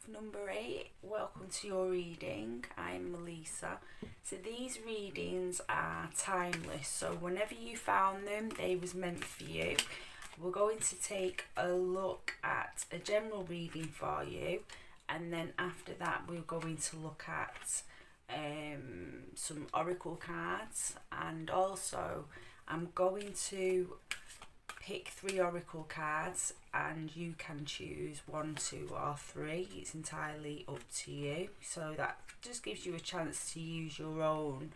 number 8. Welcome to your reading. I'm Melissa. So these readings are timeless, so whenever you found them, they was meant for you. We're going to take a look at a general reading for you, and then after that we're going to look at some oracle cards, and also I'm going to pick 3 oracle cards and you can choose 1, 2 or 3. It's entirely up to you, so that just gives you a chance to use your own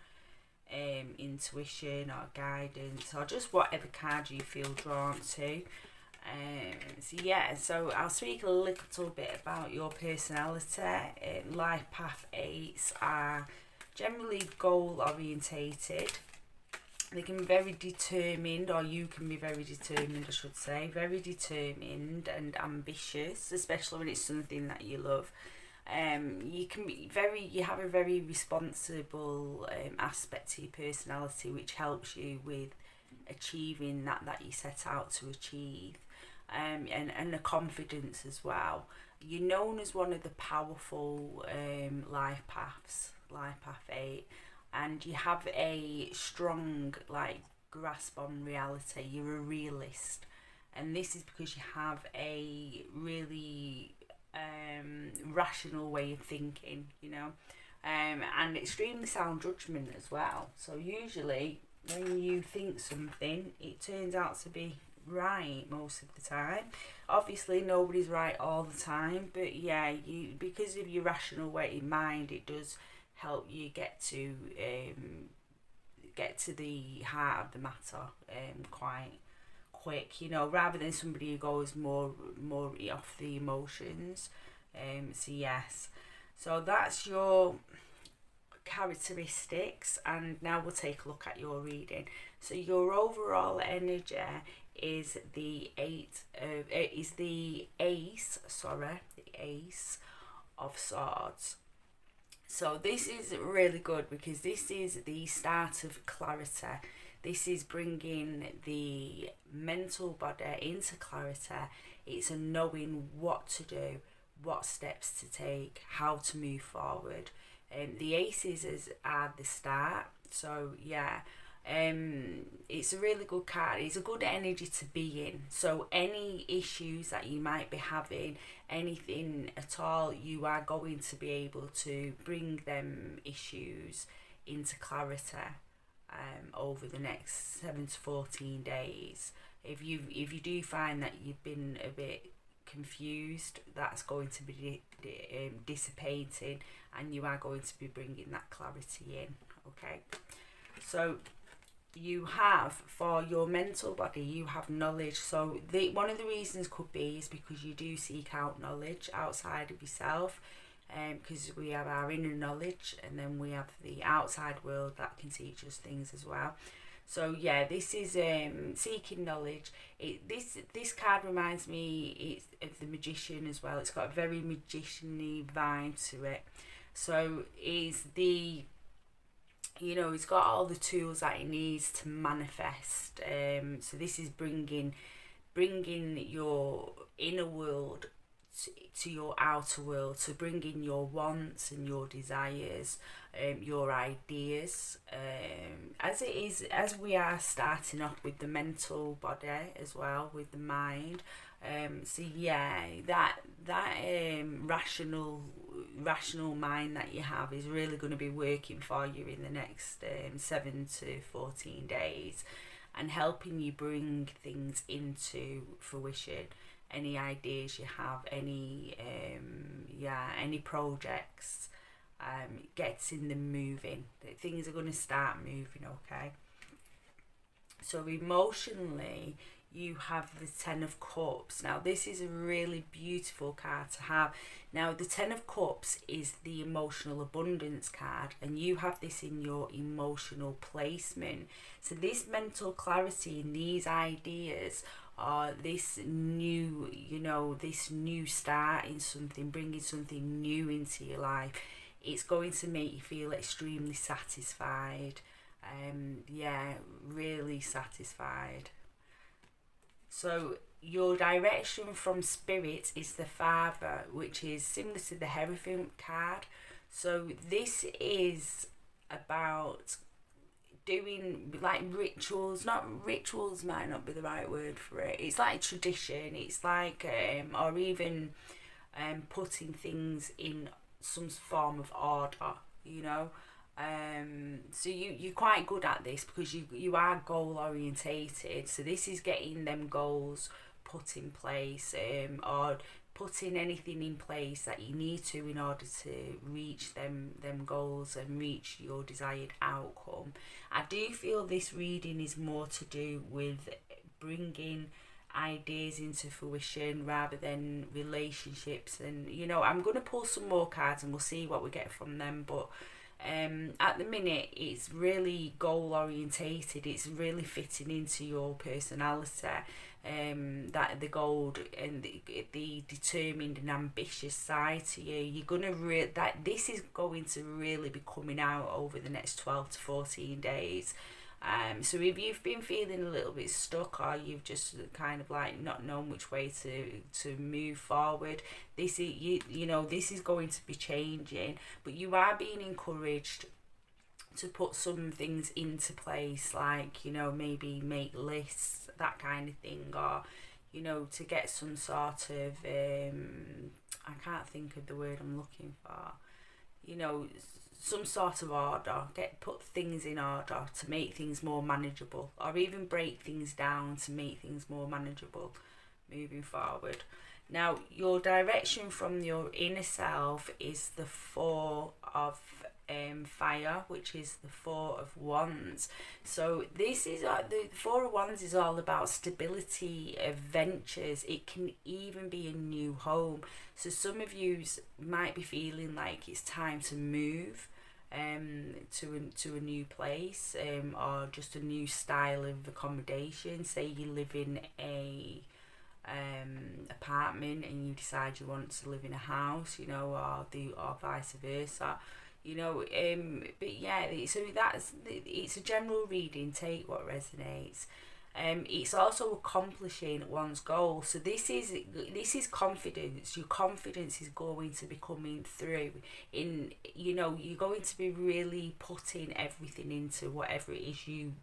intuition or guidance, or just whatever card you feel drawn to. So I'll speak a little bit about your personality. Life path 8s are generally goal orientated. They can be very determined, or you can be very determined, I should say, very determined and ambitious, especially when it's something that you love. You have a very responsible aspect to your personality, which helps you with achieving that you set out to achieve, and the confidence as well. You're known as one of the powerful life path 8, and you have a strong grasp on reality. You're a realist, and this is because you have a really rational way of thinking, and extremely sound judgment as well. So usually when you think something, it turns out to be right most of the time. Obviously nobody's right all the time, but because of your rational way of mind, it does help you get to the heart of the matter quite quick, rather than somebody who goes more off the emotions. So that's your characteristics, and now we'll take a look at your reading. So your overall energy is the ace of swords. So this is really good because this is the start of clarity. This is bringing the mental body into clarity. It's a knowing what to do, what steps to take, how to move forward. The aces are the start. So it's a really good card. It's a good energy to be in. So any issues that you might be having, anything at all, you are going to be able to bring them issues into clarity over the next 7 to 14 days. If you do find that you've been a bit confused, that's going to be dissipating, and you are going to be bringing that clarity in. Okay, so you have, for your mental body, you have knowledge. So one of the reasons could be is because you do seek out knowledge outside of yourself, because we have our inner knowledge, and then we have the outside world that can teach us things as well. So this is seeking knowledge. This card reminds me of the magician as well. It's got a very magician-y vibe to it. So he's got all the tools that he needs to manifest. So this is bringing your inner world to your outer world, to bring in your wants and your desires, your ideas, as we are starting off with the mental body as well, with the mind. That rational mind that you have is really going to be working for you in the next 7 to 14 days, and helping you bring things into fruition. Any ideas you have, any projects, getting them moving. Things are going to start moving, okay? So emotionally, you have the 10 of Cups. Now this is a really beautiful card to have. Now the 10 of Cups is the emotional abundance card, and you have this in your emotional placement. So this mental clarity and these ideas, or this new start in something, bringing something new into your life, it's going to make you feel extremely satisfied. Really satisfied. So your direction from spirit is the Father, which is similar to the Hierophant card. So this is about doing like rituals. Not rituals might not be the right word for it. It's like tradition. It's like or even putting things in some form of order, you know. So you're quite good at this because you are goal orientated. So this is getting them goals put in place, or putting anything in place that you need to in order to reach them goals and reach your desired outcome. I do feel this reading is more to do with bringing ideas into fruition rather than relationships. And you know, I'm going to pull some more cards and we'll see what we get from them, but at the minute it's really goal orientated. It's really fitting into your personality, that the gold and the determined and ambitious side to you. You're gonna that this is going to really be coming out over the next 12 to 14 days. So if you've been feeling a little bit stuck, or you've just kind of like not known which way to move forward, this is you know, this is going to be changing, but you are being encouraged to put some things into place, like, you know, maybe make lists, that kind of thing, or you know, to get some sort of I can't think of the word I'm looking for, you know, some sort of order. Put things in order to make things more manageable, or even break things down to make things more manageable moving forward. Now, your direction from your inner self is the Four of Fire, which is the Four of Wands. So this is the Four of Wands is all about stability, adventures. It can even be a new home. So some of you might be feeling like it's time to move to a new place, or just a new style of accommodation. Say you live in a apartment and you decide you want to live in a house, you know, or vice versa, you know. But yeah, so it's a general reading. Take what resonates. It's also accomplishing one's goal. So this is confidence. Your confidence is going to be coming through in, you know, you're going to be really putting everything into whatever it is you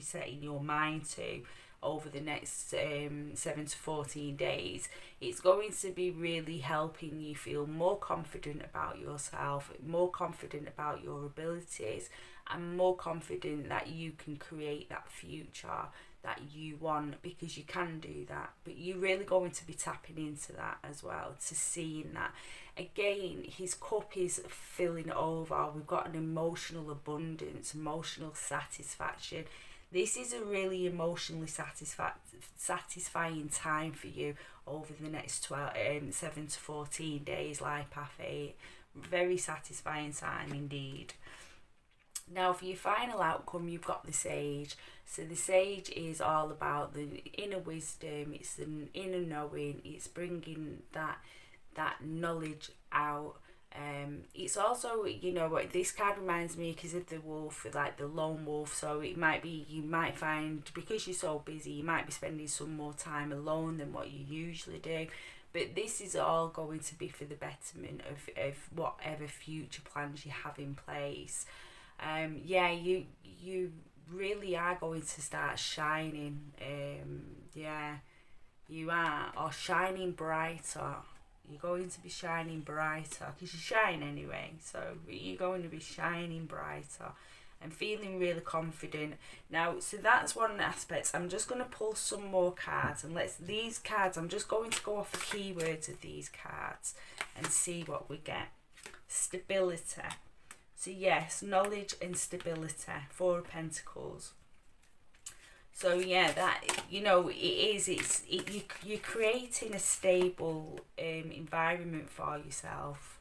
set in your mind to over the next 7 to 14 days. It's going to be really helping you feel more confident about yourself, more confident about your abilities, and more confident that you can create that future that you want, because you can do that. But you're really going to be tapping into that as well, to seeing that. Again, his cup is filling over. We've got an emotional abundance, emotional satisfaction. This is a really emotionally satisfying time for you over the next 7 to 14 days, Life Path 8. Very satisfying time indeed. Now, for your final outcome, you've got the Sage. So the Sage is all about the inner wisdom. It's the inner knowing. It's bringing that knowledge out. It's also, you know, what this card reminds me because of the wolf, like the lone wolf. So it might be, you might find, because you're so busy, you might be spending some more time alone than what you usually do. But this is all going to be for the betterment of whatever future plans you have in place. Yeah, you really are going to start shining. Yeah, you are, or shining brighter. You're going to be shining brighter, because you shine anyway. So you're going to be shining brighter and feeling really confident. Now, so that's one aspect. I'm just going to pull some more cards, and these cards, I'm just going to go off the keywords of these cards and see what we get. Stability. So yes, knowledge and stability. Four of Pentacles. So yeah, that, you know, you're creating a stable environment for yourself.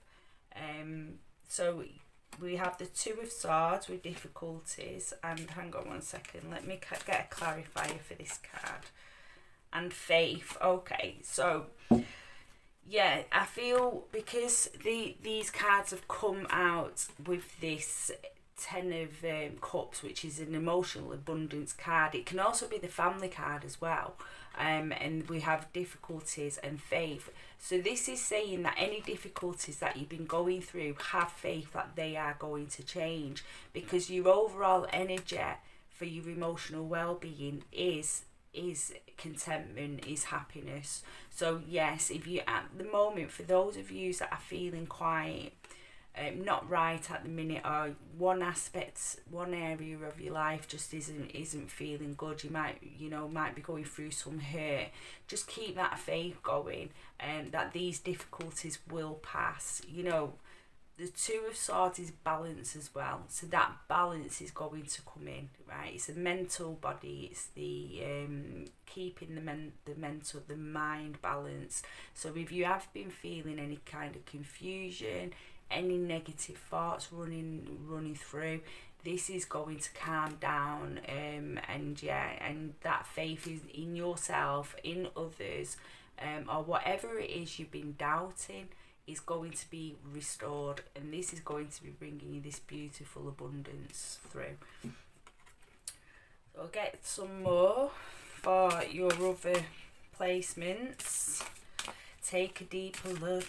So we have the Two of Swords with difficulties, and hang on one second, let me get a clarifier for this card. And Faith. Okay, so yeah, I feel because these cards have come out with this Ten of Cups, which is an emotional abundance card. It can also be the family card as well. And we have difficulties and faith. So this is saying that any difficulties that you've been going through, have faith that they are going to change, because your overall energy for your emotional well-being is contentment, is happiness. So yes, if you at the moment, for those of you that are feeling quite not right at the minute, or one area of your life just isn't feeling good, you might be going through some hurt, just keep that faith going, and that these difficulties will pass. The Two of Swords is balance as well, so that balance is going to come in, right? It's a mental body, it's the keeping the mind balanced. So if you have been feeling any kind of confusion, any negative thoughts running through, this is going to calm down, and that faith is in yourself, in others, or whatever it is you've been doubting, is going to be restored, and this is going to be bringing you this beautiful abundance through. So I'll get some more for your other placements. Take a deeper look.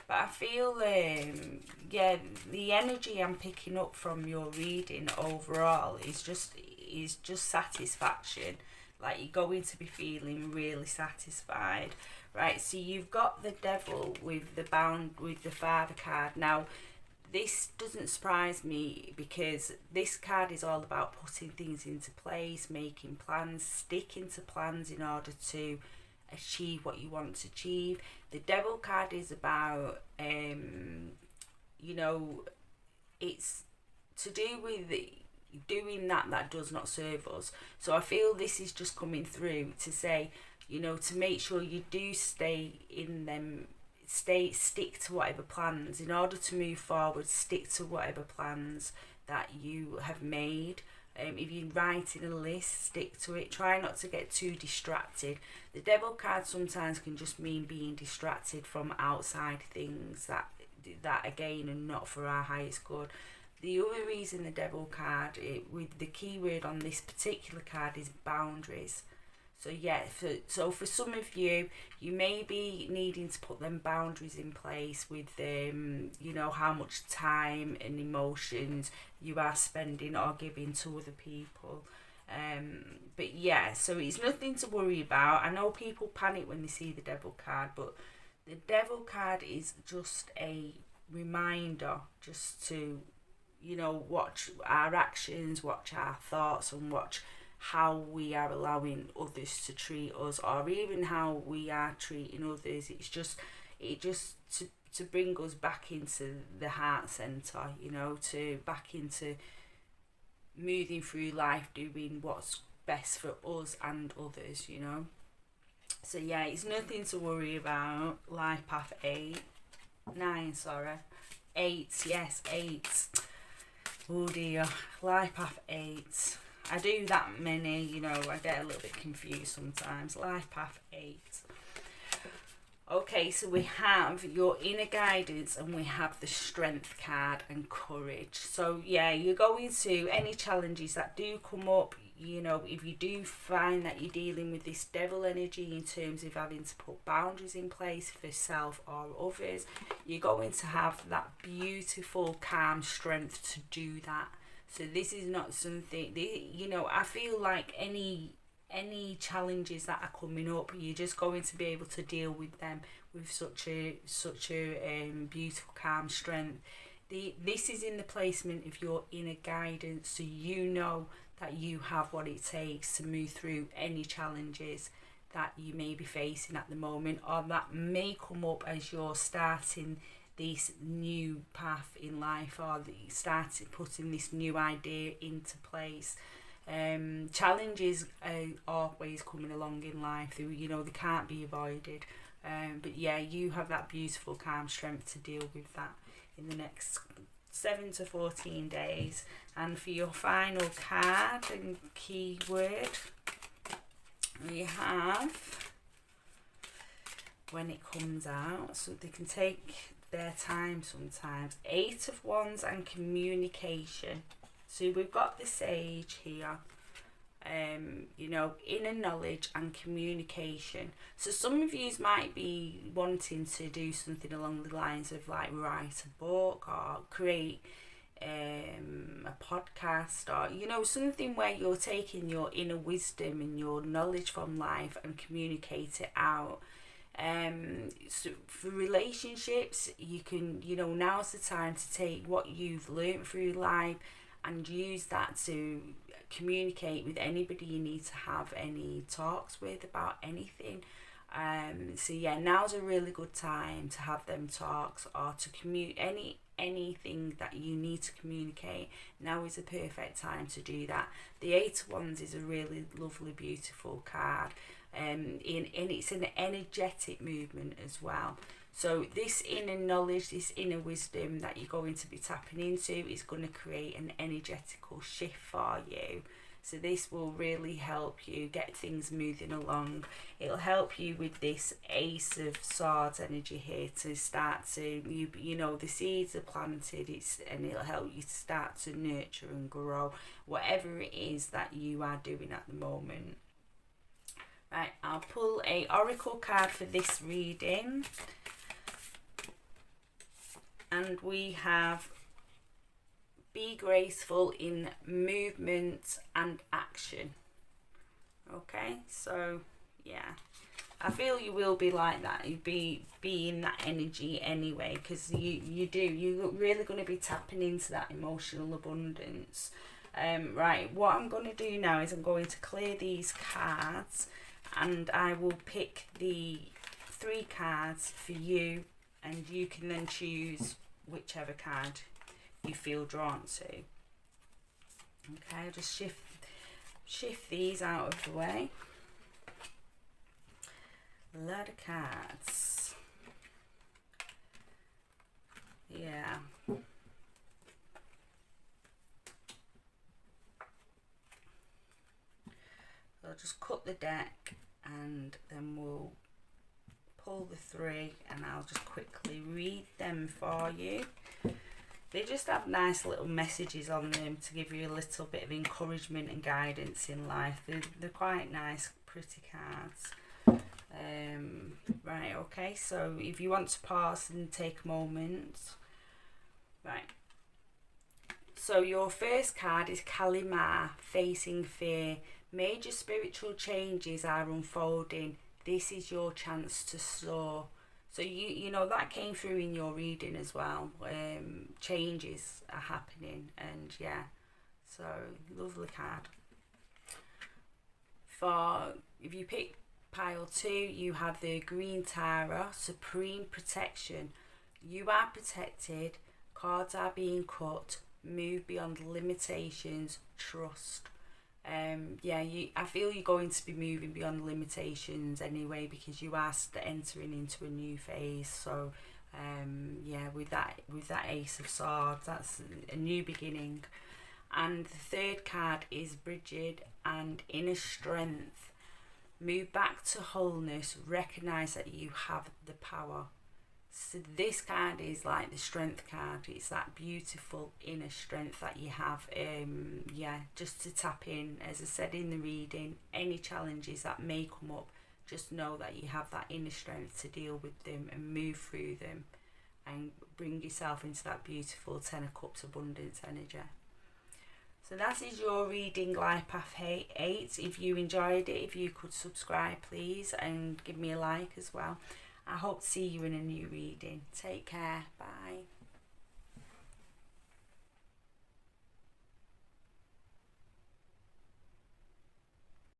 But I feel, the energy I'm picking up from your reading overall is just satisfaction. Like, you're going to be feeling really satisfied, right? So you've got the Devil with the Father card. Now, this doesn't surprise me, because this card is all about putting things into place, making plans, sticking to plans in order to achieve what you want to achieve. The Devil card is about it's to do with doing that does not serve us. So I feel this is just coming through to say, to make sure you do stay in them, stick to whatever plans. In order to move forward, stick to whatever plans that you have made. If you're writing a list, stick to it. Try not to get too distracted. The Devil card sometimes can just mean being distracted from outside things that again are not for our highest good. The other reason the Devil card, with the keyword on this particular card, is boundaries. So yeah, so for some of you, you may be needing to put them boundaries in place with how much time and emotions you are spending or giving to other people. But yeah, so it's nothing to worry about. I know people panic when they see the Devil card, but the Devil card is just a reminder just to, watch our actions, watch our thoughts, and watch how we are allowing others to treat us, or even how we are treating others. It just to bring us back into the heart center, to back into moving through life, doing what's best for us and others, So yeah, it's nothing to worry about. Life path 8. Yes, 8. Oh dear, life path 8. I do that many, I get a little bit confused sometimes. Life path 8. Okay, so we have your inner guidance, and we have the Strength card and courage. So yeah, you're going to, any challenges that do come up, if you do find that you're dealing with this Devil energy in terms of having to put boundaries in place for self or others, you're going to have that beautiful calm strength to do that. So this is not something, I feel like any challenges that are coming up, you're just going to be able to deal with them with such a beautiful calm strength. This is in the placement of your inner guidance, so that you have what it takes to move through any challenges that you may be facing at the moment, or that may come up as you're starting this new path in life, or started putting this new idea into place. Challenges are always coming along in life. They can't be avoided. But yeah, you have that beautiful calm strength to deal with that in the next 7 to 14 days. And for your final card and keyword, we have, when it comes out, so they can take their time sometimes. 8 of Wands and communication. So we've got the Sage here. You know, inner knowledge and communication. So some of you might be wanting to do something along the lines of like write a book or create a podcast, or you know, something where you're taking your inner wisdom and your knowledge from life and communicate it out. So for relationships, you can, you know, now's the time to take what you've learned through life and use that to communicate with anybody you need to have any talks with about anything. So yeah, now's a really good time to have them talks or to anything that you need to communicate. Now is a perfect time to do that. The 8 of Wands is a really lovely, beautiful card. And it's an energetic movement as well. So this inner knowledge, this inner wisdom that you're going to be tapping into is going to create an energetical shift for you. So this will really help you get things moving along. It'll help you with this Ace of Swords energy here to start to, you know, the seeds are planted, and it'll help you to start to nurture and grow whatever it is that you are doing at the moment. Right, I'll pull a oracle card for this reading. And we have be graceful in movement and action. Okay, so yeah, I feel you will be like that. You be in that energy anyway, because you're really going to be tapping into that emotional abundance. Right, what I'm going to do now is I'm going to clear these cards, and I will pick the 3 cards for you, and you can then choose whichever card you feel drawn to. Okay, I'll just shift these out of the way. A lot of cards. Yeah. I'll just cut the deck and then we'll pull the 3 and I'll just quickly read them for you. They just have nice little messages on them to give you a little bit of encouragement and guidance in life. They're quite nice, pretty cards. Right, okay, so if you want to pause and take a moment. Right. So your first card is Kalimar, facing fear. Major spiritual changes are unfolding. This is your chance to soar. So you know that came through in your reading as well. Changes are happening, and yeah, so lovely card. For if you pick pile 2, you have the Green Tara, Supreme Protection. You are protected. Cards are being cut. Move beyond limitations. Trust. I feel you're going to be moving beyond limitations anyway, because you are entering into a new phase. So with that Ace of Swords, that's a new beginning. And the 3rd card is Bridget and Inner Strength. Move back to wholeness. Recognize that you have the power. So this card is like the strength card. It's that beautiful inner strength that you have. Just to tap in, as I said in the reading, any challenges that may come up, just know that you have that inner strength to deal with them and move through them and bring yourself into that beautiful 10 of Cups abundance energy. So that is your reading, Life Path 8. If you enjoyed it, if you could subscribe please and give me a like as well. I hope to see you in a new reading. Take care. Bye.